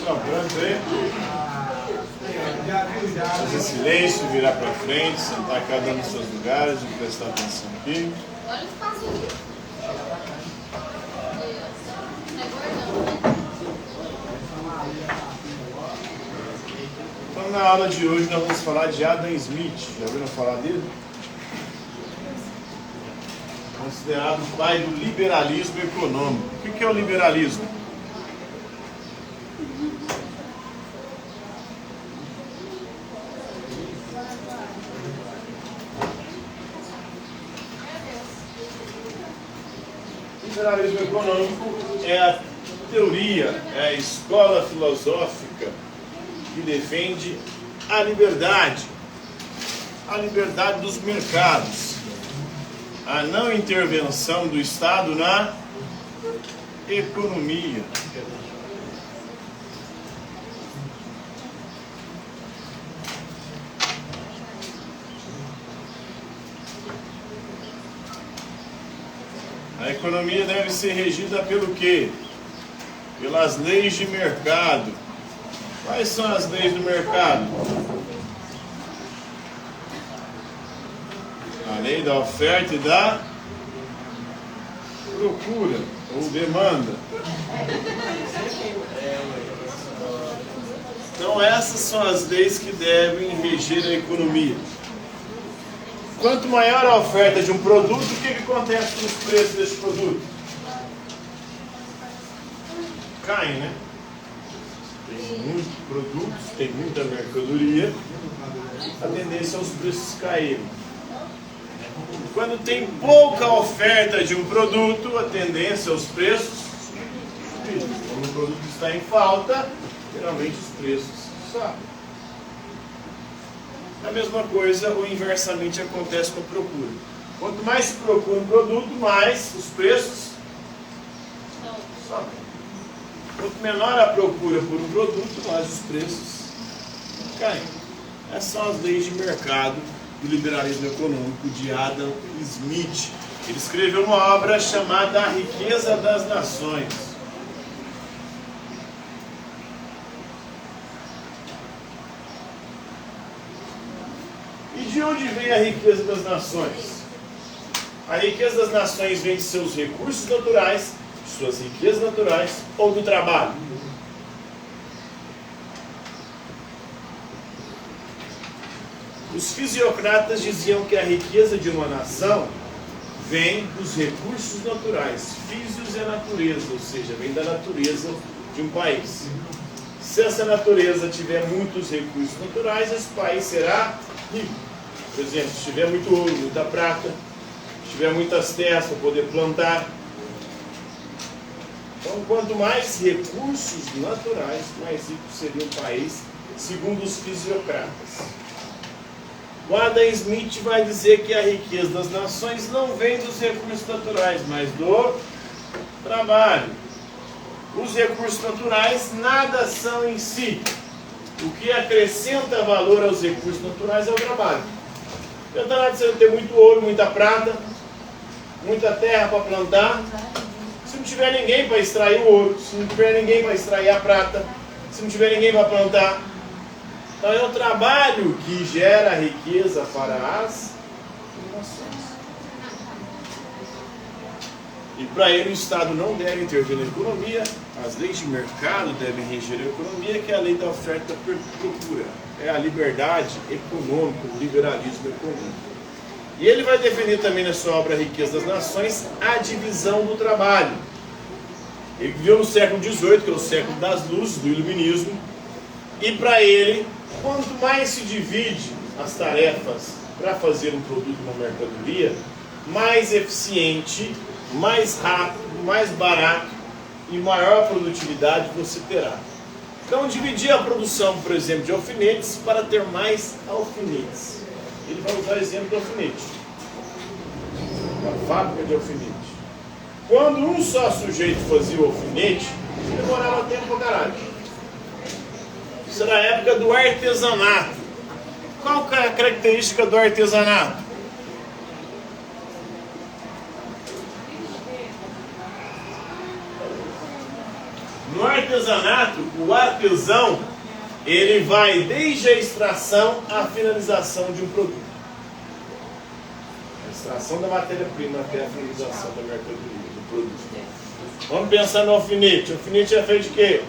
Sobrando aí. Fazer silêncio, virar para frente, sentar cada um nos seus lugares e prestar atenção aqui. Olha o espaço aqui. Então, na aula de hoje, nós vamos falar de Adam Smith. Já ouviram falar dele? Considerado o pai do liberalismo econômico. O que é o liberalismo? O liberalismo econômico é a teoria, é a escola filosófica que defende a liberdade dos mercados, a não intervenção do Estado na economia. A economia deve ser regida pelo quê? Pelas leis de mercado. Quais são as leis do mercado? A lei da oferta e da procura ou demanda. Então essas são as leis que devem reger a economia. Quanto maior a oferta de um produto, o que acontece com os preços desse produto? Caem, né? Tem muitos produtos, tem muita mercadoria, a tendência é os preços caírem. Quando tem pouca oferta de um produto, a tendência é os preços subirem. Quando o produto está em falta, geralmente os preços sobem. A mesma coisa ou inversamente acontece com a procura. Quanto mais se procura um produto, mais os preços sobem. Quanto menor a procura por um produto, mais os preços caem. Essas são as leis de mercado do liberalismo econômico de Adam Smith. Ele escreveu uma obra chamada A Riqueza das Nações. E de onde vem a riqueza das nações? A riqueza das nações vem de seus recursos naturais, de suas riquezas naturais ou do trabalho. Os fisiocratas diziam que a riqueza de uma nação vem dos recursos naturais. Físios é natureza, ou seja, vem da natureza de um país. Se essa natureza tiver muitos recursos naturais, esse país será rico. Por exemplo, se tiver muito ouro, muita prata, se tiver muitas terras para poder plantar. Então, quanto mais recursos naturais, mais rico seria um país, segundo os fisiocratas. O Adam Smith vai dizer que a riqueza das nações não vem dos recursos naturais, mas do trabalho. Os recursos naturais nada são em si. O que acrescenta valor aos recursos naturais é o trabalho. Não adianta nada você ter muito ouro, muita prata, muita terra para plantar, se não tiver ninguém para extrair o ouro, se não tiver ninguém para extrair a prata, se não tiver ninguém para plantar. Então é o trabalho que gera riqueza para as nações. E para ele o Estado não deve intervir na economia, as leis de mercado devem reger a economia, que é a lei da oferta por procura. É a liberdade econômica, o liberalismo econômico. E ele vai defender também na sua obra Riqueza das Nações a divisão do trabalho. Ele viveu no século XVIII, que é o século das luzes, do iluminismo, e para ele, quanto mais se divide as tarefas para fazer um produto, uma mercadoria, mais eficiente, mais rápido, mais barato e maior produtividade você terá. Então, dividir a produção, por exemplo, de alfinetes para ter mais alfinetes. Ele vai usar o exemplo do alfinete, uma fábrica de alfinete. Quando um só sujeito fazia o alfinete, demorava tempo pra caralho. Isso era a época do artesanato. Qual que é a característica do artesanato? No artesanato, o artesão, ele vai desde a extração à finalização de um produto. A extração da matéria-prima até a finalização da mercadoria, do produto. Vamos pensar no alfinete. O alfinete é feito de quê?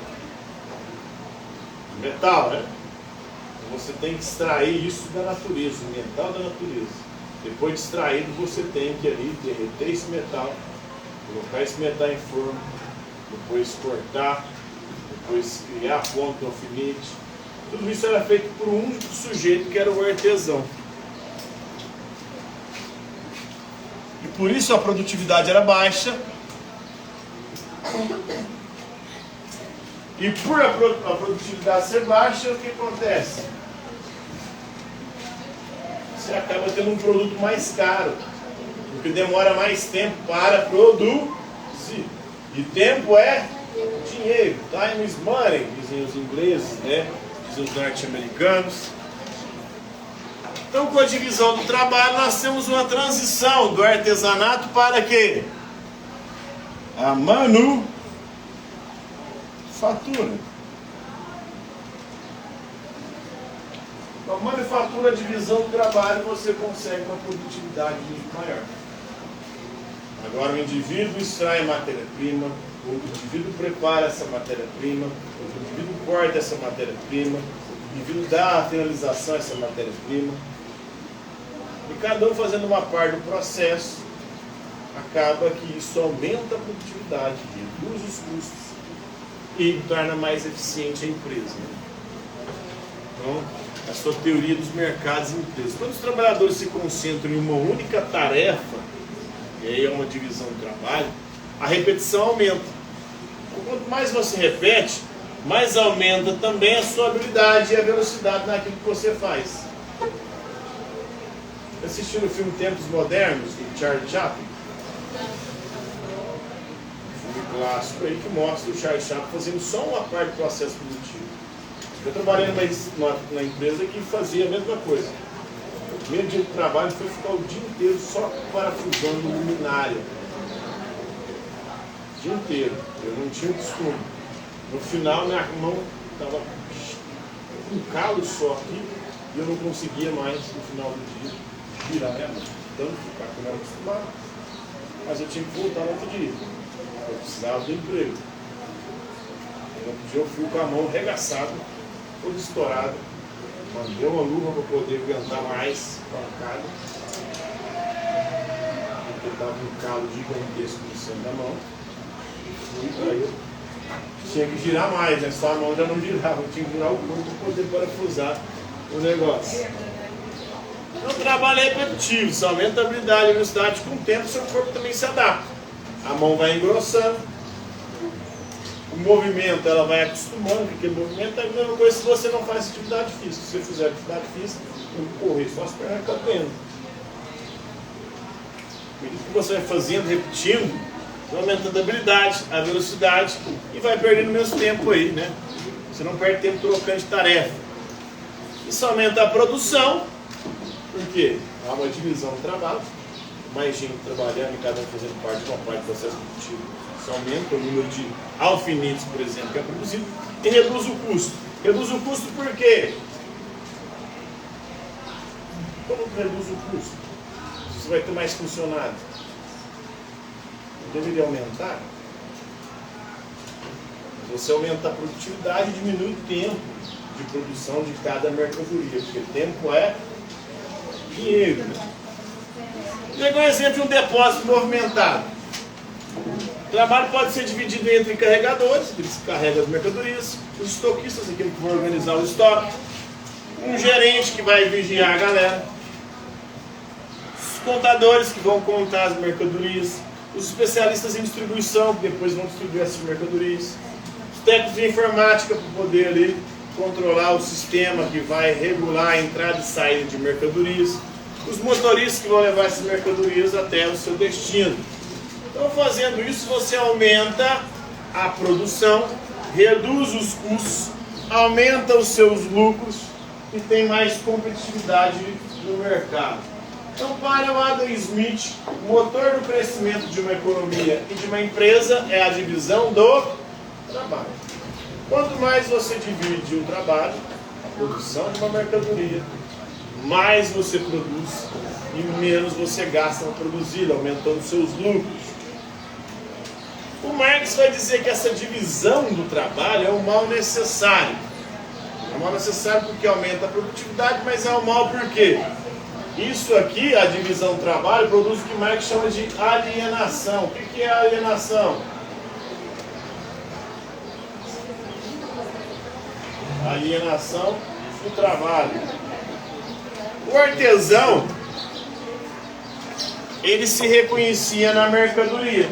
Metal, né? Então você tem que extrair isso da natureza, o metal da natureza. Depois de extraído, você tem que ali derreter esse metal, colocar esse metal em forno, depois cortar, depois criar a ponta do alfinete. Tudo isso era feito por um único sujeito, que era o artesão. E por isso a produtividade era baixa. E por a produtividade ser baixa, o que acontece? Você acaba tendo um produto mais caro, porque demora mais tempo para produzir. E tempo é dinheiro. Time is money, dizem os ingleses, né? Dizem os norte-americanos. Então, com a divisão do trabalho, nós temos uma transição do artesanato para quê? A manufatura. Com a manufatura, a divisão do trabalho, você consegue uma produtividade muito maior. Agora o indivíduo extrai a matéria-prima, o indivíduo prepara essa matéria-prima, o indivíduo corta essa matéria-prima, o indivíduo dá a finalização a essa matéria-prima. E cada um fazendo uma parte do processo, acaba que isso aumenta a produtividade, reduz os custos e torna mais eficiente a empresa. Então, a sua teoria dos mercados e empresas. Quando os trabalhadores se concentram em uma única tarefa, e aí é uma divisão do trabalho, a repetição aumenta. Quanto mais você repete, mais aumenta também a sua habilidade e a velocidade naquilo que você faz. Assistindo o filme Tempos Modernos, do Charlie Chaplin? Um filme clássico aí que mostra o Charlie Chaplin fazendo só uma parte do processo produtivo. Eu trabalhei numa empresa que fazia a mesma coisa. O primeiro dia de trabalho foi ficar o dia inteiro só parafusando luminária. O dia inteiro. Eu não tinha o costume. No final, minha mão estava com um calo só aqui e eu não conseguia mais, no final do dia, virar minha mão. Tanto ficar que eu não era acostumado. Mas eu tinha que voltar no outro dia. Eu precisava do emprego. No outro dia eu fui com a mão arregaçada, todo estourado. Mandei uma luva para poder aguentar mais pancada. Porque estava um calo gigantesco no centro da mão. E fui aí. Tinha que girar mais, né? Só a mão já não girava. Eu tinha que girar o corpo para poder parafusar o negócio. Então, o trabalho é repetitivo, você aumenta a habilidade e a velocidade. Com o tempo, seu corpo também se adapta. A mão vai engrossando. O movimento, ela vai acostumando, porque o movimento é a mesma coisa se você não faz atividade física. Se você fizer atividade física, tem que correr, só as pernas estão doendo. À medida que você vai fazendo, repetindo, vai aumentando a habilidade, a velocidade e vai perdendo menos tempo aí, né? Você não perde tempo trocando de tarefa. Isso aumenta a produção, porque há uma divisão do trabalho, mais gente trabalhando e cada um fazendo parte de uma parte do processo produtivo. Isso aumenta o número de alfinetes, por exemplo, que é produzido e reduz o custo. Reduz o custo por quê? Como que reduz o custo? Você vai ter mais funcionários. Não deveria aumentar? Você aumenta a produtividade e diminui o tempo de produção de cada mercadoria, porque tempo é dinheiro. Vou pegar um exemplo de um depósito movimentado. O trabalho pode ser dividido entre carregadores, aqueles que carregam as mercadorias, os estoquistas, aqueles que vão organizar o estoque, um gerente que vai vigiar a galera, os contadores que vão contar as mercadorias, os especialistas em distribuição, que depois vão distribuir essas mercadorias, os técnicos de informática para poder ali controlar o sistema que vai regular a entrada e saída de mercadorias, os motoristas que vão levar essas mercadorias até o seu destino. Então, fazendo isso, você aumenta a produção, reduz os custos, aumenta os seus lucros e tem mais competitividade no mercado. Então, para o Adam Smith, o motor do crescimento de uma economia e de uma empresa é a divisão do trabalho. Quanto mais você divide um trabalho, a produção de uma mercadoria, mais você produz e menos você gasta para produzir, aumentando seus lucros. O Marx vai dizer que essa divisão do trabalho é um mal necessário. É um mal necessário porque aumenta a produtividade, mas é um mal por quê? Isso aqui, a divisão do trabalho, produz o que Marx chama de alienação. O que é alienação? Alienação do trabalho. O artesão, ele se reconhecia na mercadoria.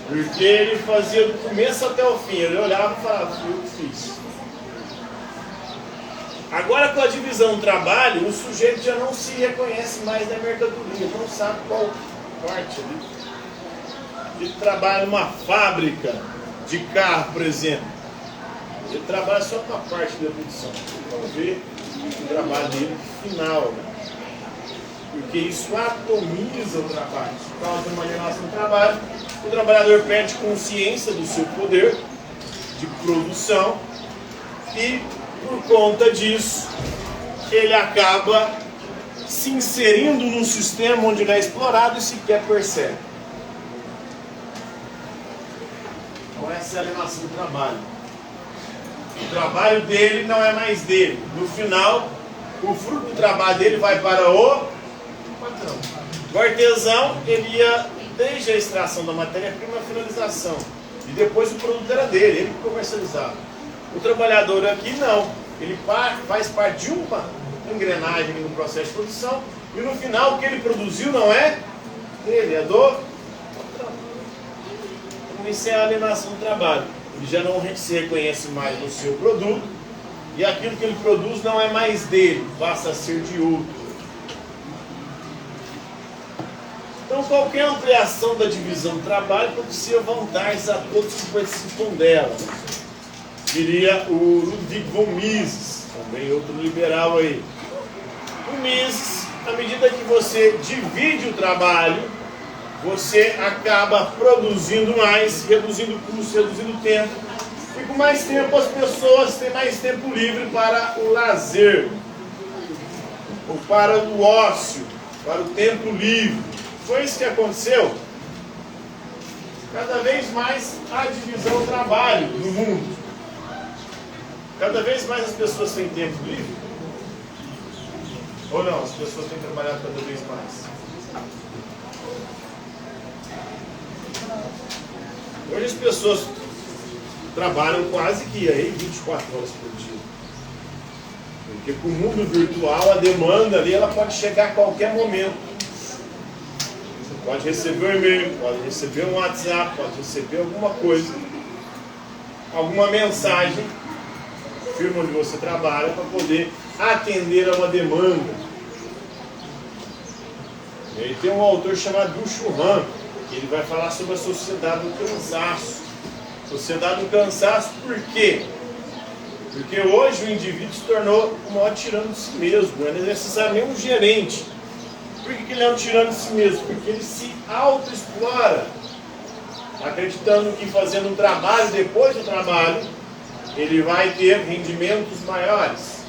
Porque ele fazia do começo até o fim. Ele olhava e falava, fui eu que fiz. Agora, com a divisão do trabalho, o sujeito já não se reconhece mais na mercadoria, não sabe qual parte ali. Ele trabalha numa fábrica de carro, por exemplo. Ele trabalha só com a parte da produção. Vamos ver o trabalho dele final, né? Porque isso atomiza o trabalho. Isso causa uma alienação do trabalho. O trabalhador perde consciência do seu poder de produção e, por conta disso, ele acaba se inserindo num sistema onde ele é explorado e sequer percebe. Então essa é a alienação do trabalho. O trabalho dele não é mais dele. No final, o fruto do trabalho dele vai para o patrão. O artesão, ele ia desde a extração da matéria-prima à finalização. E depois o produto era dele, ele que comercializava. O trabalhador aqui não. Ele faz parte de uma engrenagem no processo de produção e no final o que ele produziu não é dele, é do patrão. Então isso é a alienação do trabalho. Ele já não se reconhece mais no seu produto e aquilo que ele produz não é mais dele, passa a ser de outro. Então qualquer ampliação da divisão do trabalho propicia vantagens a todos que participam dela. Diria o Ludwig von Mises, também outro liberal aí. O Mises, à medida que você divide o trabalho, você acaba produzindo mais, reduzindo custos, reduzindo tempo. E com mais tempo as pessoas têm mais tempo livre para o lazer, ou para o ócio, para o tempo livre. Foi isso que aconteceu. Cada vez mais a divisão do trabalho no mundo. Cada vez mais as pessoas têm tempo livre? Ou não? As pessoas têm trabalhado cada vez mais? Hoje as pessoas trabalham quase que aí 24 horas por dia. Porque com o mundo virtual a demanda ali ela pode chegar a qualquer momento. Você pode receber um e-mail, pode receber um WhatsApp, pode receber alguma coisa, alguma mensagem, firma onde você trabalha, para poder atender a uma demanda. E aí tem um autor chamado Byung-Chul Han, que ele vai falar sobre a sociedade do cansaço. Sociedade do cansaço, por quê? Porque hoje o indivíduo se tornou o maior tirano de si mesmo, não é necessário nem um gerente. Por que ele é um tirano de si mesmo? Porque ele se autoexplora, acreditando que fazendo um trabalho, depois do trabalho, ele vai ter rendimentos maiores,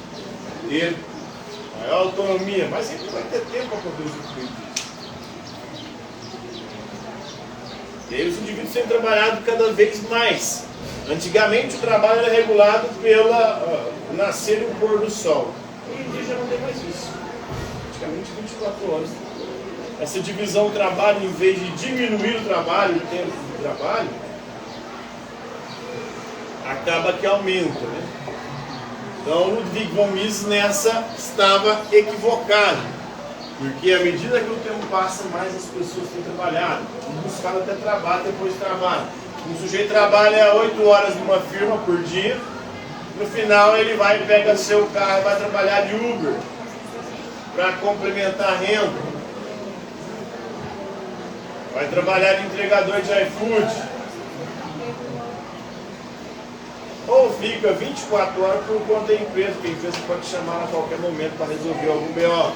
ter maior autonomia, mas ele não vai ter tempo para poder usufruir disso. E aí os indivíduos têm trabalhado cada vez mais. Antigamente o trabalho era regulado pela nascer e o pôr do sol. Hoje em dia já não tem mais isso. Praticamente 24 horas. Essa divisão do trabalho, em vez de diminuir o trabalho, o tempo de trabalho, acaba que aumenta, né? Então Ludwig von Mises nessa estava equivocado, porque à medida que o tempo passa, mais as pessoas têm trabalhado, buscado até trabalho depois de trabalho. Um sujeito trabalha 8 horas numa firma por dia, no final ele vai e pega seu carro e vai trabalhar de Uber para complementar a renda. Vai trabalhar de entregador de iFood. Ou fica 24 horas por conta da empresa, que a empresa pode chamar a qualquer momento para resolver algum BO.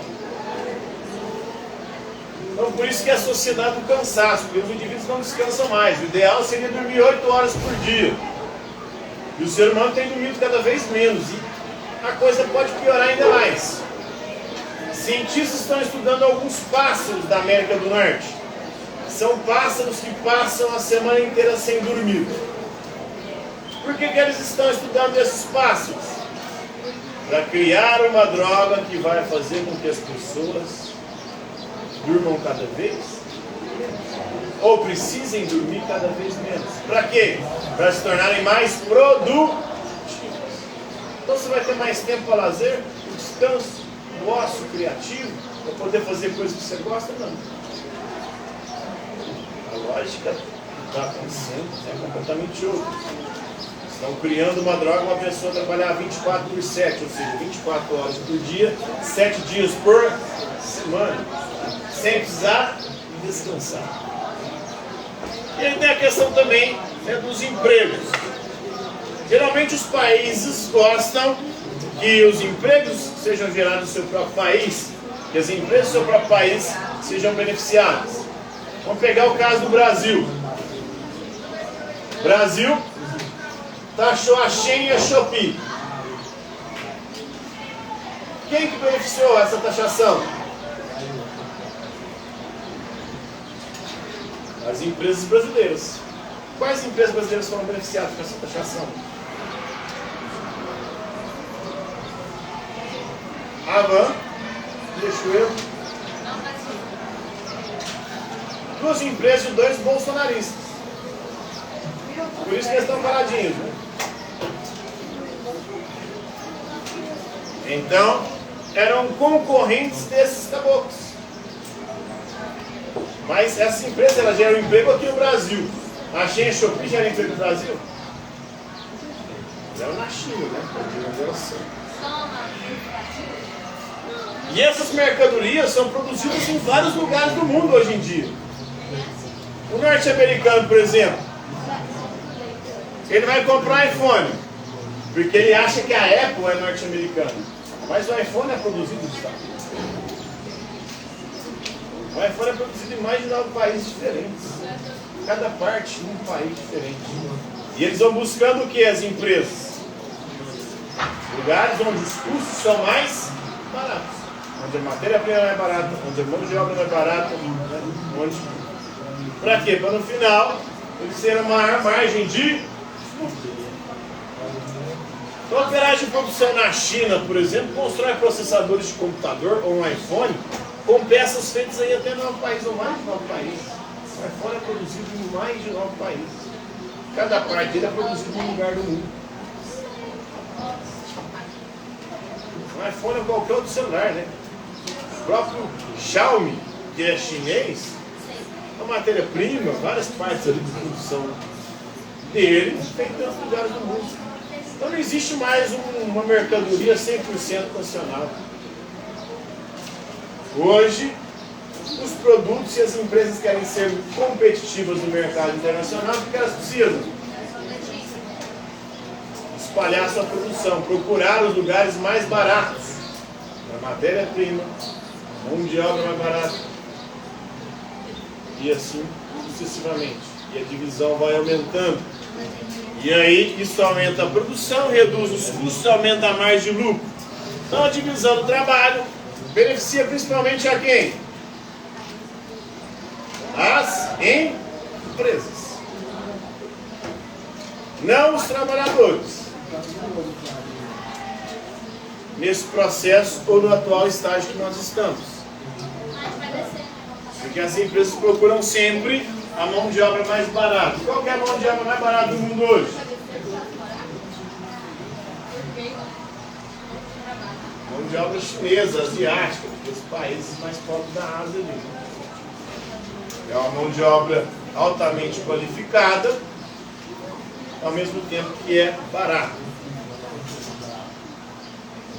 Então por isso que a sociedade do cansaço, porque os indivíduos não descansam mais. O ideal seria dormir 8 horas por dia. E o ser humano tem dormido cada vez menos. E a coisa pode piorar ainda mais. Cientistas estão estudando alguns pássaros da América do Norte. São pássaros que passam a semana inteira sem dormir. Por que eles estão estudando esses pássaros? Para criar uma droga que vai fazer com que as pessoas durmam cada vez ou precisem dormir cada vez menos. Para quê? Para se tornarem mais produtivos. Então você vai ter mais tempo para lazer, o descanso, o ócio criativo, para poder fazer coisas que você gosta? Não. A lógica que está acontecendo é completamente outra. Estão criando uma droga, uma pessoa trabalhar 24 por 7, ou seja, 24 horas por dia, 7 dias por semana, sem precisar descansar. E aí tem a questão também, né, dos empregos. Geralmente os países gostam que os empregos sejam gerados no seu próprio país, que as empresas do seu próprio país sejam beneficiadas. Vamos pegar o caso do Brasil. Brasil taxou a Shein e a Shopee. Quem que beneficiou essa taxação? As empresas brasileiras. Quais empresas brasileiras foram beneficiadas com essa taxação? Avan, Riachuelo. Duas empresas e 2 bolsonaristas. Por isso que eles estão paradinhos, né? Então, eram concorrentes desses caboclos. Mas essas empresas, elas geram emprego aqui no Brasil. A Shein e a Shopee geram emprego no Brasil? Geram na China, né? E essas mercadorias são produzidas em vários lugares do mundo hoje em dia. O norte-americano, por exemplo, ele vai comprar um iPhone, porque ele acha que a Apple é norte-americana. Mas o iPhone é produzido nos Estados Unidos. O iPhone é produzido em mais de 9 países diferentes. Cada parte em um país diferente. E eles vão buscando o que? As empresas? Lugares onde os custos são mais baratos. Onde a matéria-prima é mais barata, onde a mão de obra é mais barata. Onde... Para quê? Para no final eles terem uma maior margem de lucro. Então, a operadora de produção na China, por exemplo, constrói processadores de computador ou um iPhone com peças feitas aí até em 9 países ou mais de 9 países. O iPhone é produzido em mais de 9 países. Cada parte dele é produzido em um lugar do mundo. O iPhone é qualquer outro celular, né? O próprio Xiaomi, que é chinês, a matéria-prima, várias partes ali de produção dele, feita em outros lugares do mundo. Então não existe mais uma mercadoria 100% nacional. Hoje, os produtos e as empresas querem ser competitivas no mercado internacional porque elas precisam espalhar sua produção, procurar os lugares mais baratos, a matéria-prima, mão de obra mais barata, e assim sucessivamente. E a divisão vai aumentando. E aí isso aumenta a produção, reduz os custos, aumenta a margem de lucro. Então a divisão do trabalho beneficia principalmente a quem? As empresas. Não os trabalhadores. Nesse processo ou no atual estágio que nós estamos. Porque as empresas procuram sempre a mão de obra mais barata. Qual que é a mão de obra mais barata do mundo hoje? Mão de obra chinesa, asiática, dos países mais pobres da Ásia ali. É uma mão de obra altamente qualificada, ao mesmo tempo que é barata.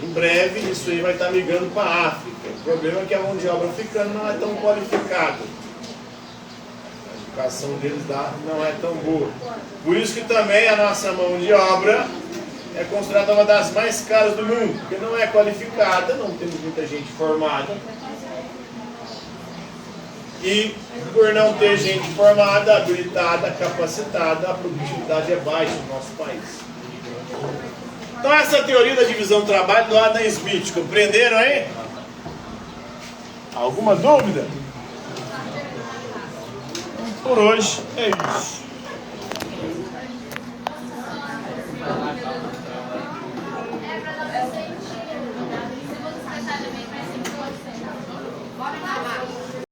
Em breve isso aí vai estar migrando para a África. O problema é que a mão de obra africana não é tão qualificada. A educação deles não é tão boa. Por isso que também a nossa mão de obra é considerada uma das mais caras do mundo, porque não é qualificada, não temos muita gente formada. E por não ter gente formada, habilitada, capacitada, a produtividade é baixa no nosso país. Então essa teoria da divisão do trabalho do Adam Smith, compreenderam aí? Alguma dúvida? Por hoje é isso.